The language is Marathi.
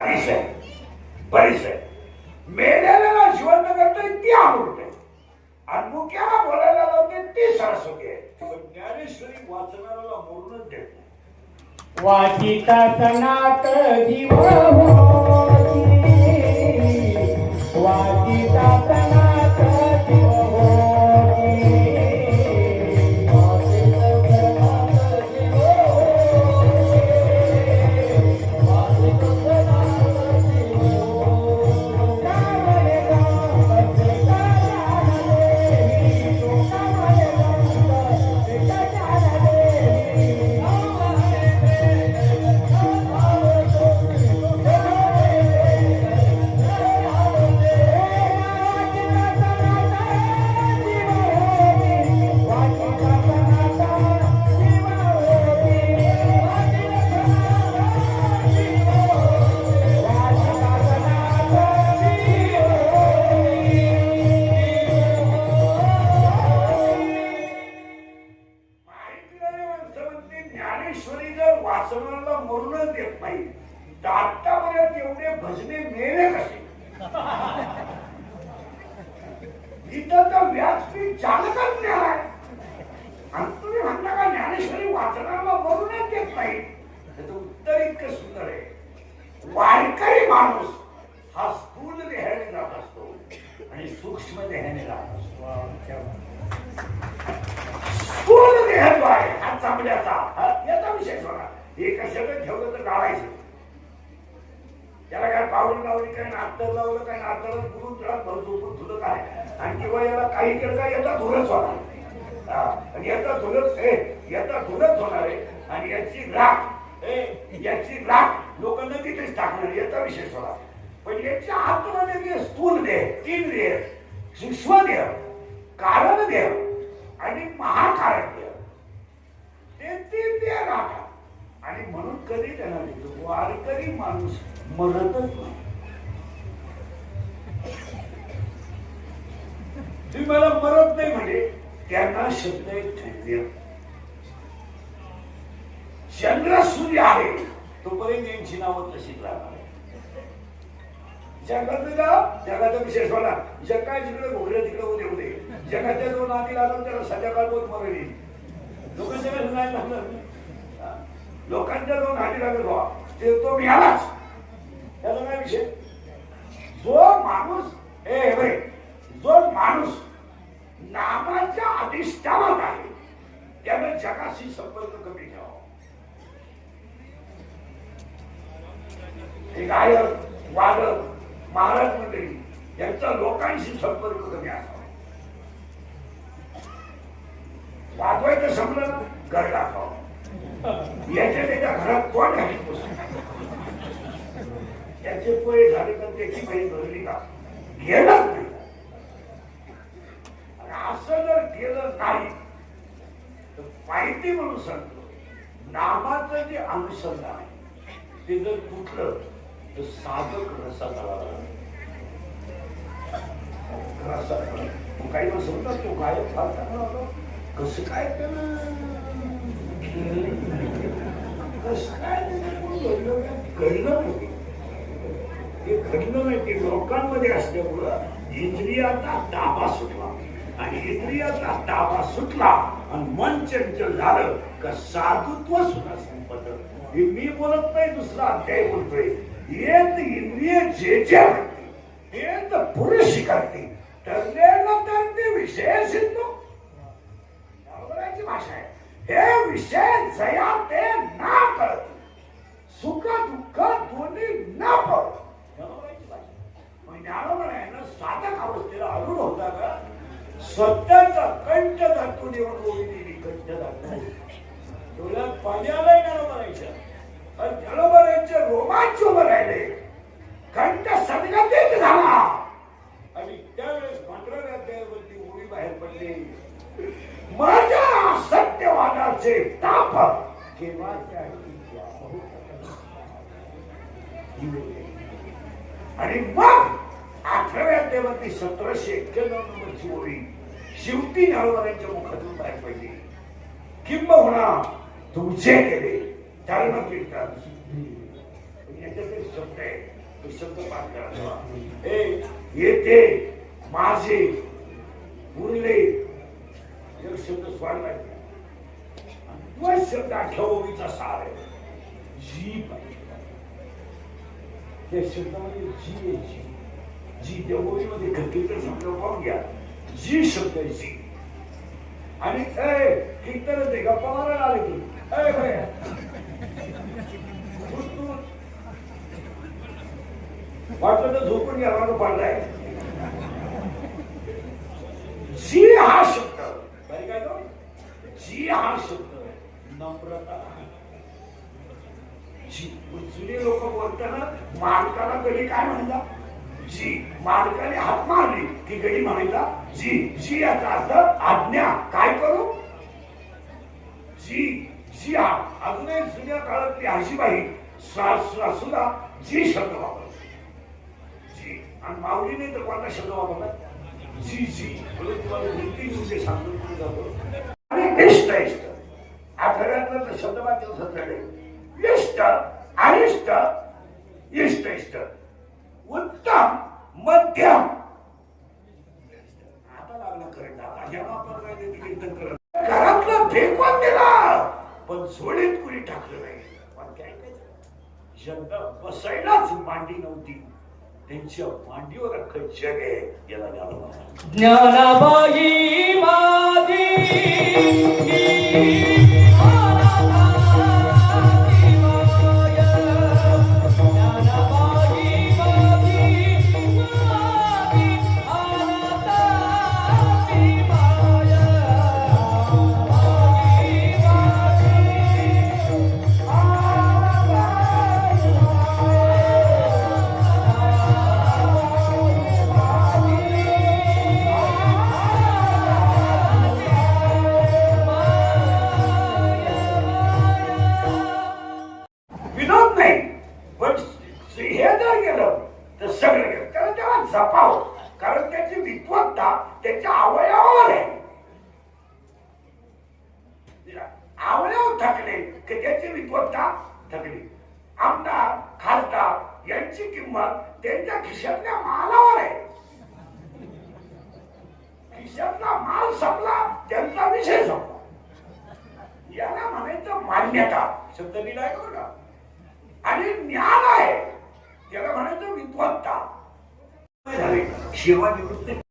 परिचय परिचय मेलेल्याला जिवंत करते ती अमृत आहे आणि मुक्याला बोलायला लावते ती सरस्वती आहे. पण ज्ञानेश्वरी वाचनाला मोडूनच देत नाही. वाचिता सनात जीव होती, वाचिता सनात जीव होती, वाचिता सनात जीव होती, वाचिता सनात जीव होती. कामले गांध देवी, कामले गांध देवी. ज्ञानेश्वरी जर वाचनाला मरूनच देत नाही तर आतापर्यंत एवढे भजने मिळले कसे? इथं तर व्यासपीठ चालकच मिळालाय आणि तुम्ही म्हणता का ज्ञानेश्वरी वाचनाला मरूनच देत नाही? त्याचं उत्तर इतकं सुंदर आहे. वारकरी माणूस हा स्थूल देहाने जात असतो आणि सूक्ष्म देहाने जात असतो. स्थूल देह जो आहे हा चांगल्याचा याचा विषय सोडा. हे कशाला ठेवलं तर गाळायचं. त्याला काय पावडर लावली काय नातर लावलं काय नातर गुरुन जळात भरपूर धुलं काय आणि किंवा याला काही केलं काय याचा धुरच होणार आणि याचा धुरच याचा धुरच होणार आहे आणि याची राख लोकांना तिथेच टाकणार याचा विषय सोडा. पण याच्या आतमध्ये जे स्थूल देह, तीन देह, सूक्ष्म देह, कारण देह आणि महाकारण देह, ते तीन देह राहतात आणि म्हणून कधी त्यांना देतो वारकरी माणूस मरतच नाही. तुम्ही मला मरत नाही म्हणजे त्यांना शब्द एक ठेवले. चंद्र सूर्य आहे तोपर्यंत यांची नावं तशीच राहणार. जगाचा विशेष होला जगा जिकडे घोगऱ्या तिकडे उदे उदे जगाच्या दोन आधी लागून त्याला संध्याकाळ बोध मरली. लोकांच्या नाही लागलं. लोकांच्या दोन आधी लागत व्हा ते तो मिळालाच. त्याचा काय विषय? जो माणूस नामाच्या अधिष्ठानात आहे त्याने जगाशी संपर्क कमी ठेवा. हे गायक वादक महाराज मंडळी यांचा लोकांशी संपर्क कमी असावा. वाजवायचं संपलं ना घर दाखवा. याच्या त्याच्या घरात कोण घाली त्याचे पोहे झाले तर त्याची बहीण भरली का? गेलंच नाही. असं जर केलं नाही तर माहिती म्हणून सांगतो नामाचं जे अनुसंधान आहे ते जर तुटलं तर साधक रसा झाला. काही वेळ समजतात तो गायक फार चांगला होता. कसं काय त्यानं कसं काय घडलं नाही. ते घडलं नाही. ते लोकांमध्ये असल्यामुळं इंद्रियाचा ताबा सुटला आणि इंद्रियाचा ताबा सुटला आणि मन चंचल झालं का साधुत्व सुद्धा संपत. हे मी बोलत नाही दुसरा अध्याय बोलतोय. येत इंद्रिय जे जे म्हणते ते पुरुष करते ठरलेलं तर ते विषय सिद्ध भाषा आहे. हे विषय जया ते ना करत सुख दुःख दोन्ही न पडत. ज्ञानोबा आहे ना साधक अवस्थेला अरुण होता का सत्याचा कंठ दाखवून येऊन बोलली कंठ दाखवून डोळ्यात पाणी आलंय ज्ञानोबा आणि ज्ञानोबा रोमांच उभं राहिले. कंठ सदगतीत झाला आणि त्यावेळेस 15व्या अध्यायावरती ओळी बाहेर पडली. माझ्या सत्यवादाचे ताप केव्हा आणि मग 18व्या अध्यायावरती 1791 नंबरची ओळी शेवटी ज्ञानोबांच्या मुखातून बाहेर पडली. किंबहुना तुमचे केले धर्म कीर्तन याच्यापेक्षा शब्द आहे तो शब्द पाठ करा. ए येते माझे उरले एक शब्द स्वाडला तो शब्द आठवणीचा सार आहे. जी पाहिजे त्या शब्दामध्ये जी आहे. जी जी देवोळीमध्ये कीर्तन शब्द पाहून घ्या. जी शब्द आहे जी. आणि कीर्तन ते गप्पा मारायला आले की वाटलं तर झोपून घ्या मला पाडलाय. जी हा शब्द काय तो जी हा शब्द नम्रता. जी जुने लोक बोलताना मालकाला कधी काय म्हणता जी. मालकाने हात मारली की गडी म्हणायचा जी. जी याचा अर्थ आज्ञा. काय करू जी. जी हा अजूनही जुन्या काळातली आजीबाई सुद्धा जी शब्द वापरतो. जी. आणि माऊलीने तर कोणता शब्द वापरला जी. जी म्हणून तुम्हाला वृत्ती म्हणजे सांगून जातो. आणि इष्ट इष्ट आठवड्यातला तर शब्द वाक्य सगळे इष्ट अनिष्ट इष्ट इष्ट उत्तम मध्यम. आता लागला करंट. आता जेव्हा आपण काय ते कीर्तन करत घरातलं फेकून दिला पण झोळीत कुणी टाकलं नाही. पण काय ज्यांना बसायलाच मांडी नव्हती त्यांच्या मांडीवर अख्खं जग आहे याला ज्ञानाबाई माझी जपाव. कारण त्याची विद्वत्ता त्याच्या अवयवावर आहे. अवयव थकले की त्याची विद्वत्ता थकली. आमदार खासदार यांची किंमत त्यांच्या खिशातल्या मालावर आहे. खिशातला माल संपला त्यांचा विषय संपला. याला म्हणायचं मान्यता. शब्द लिहिलाय बघा. आणि ज्ञान आहे त्याला म्हणायचं विद्वत्ता. सेवा निवृत्ती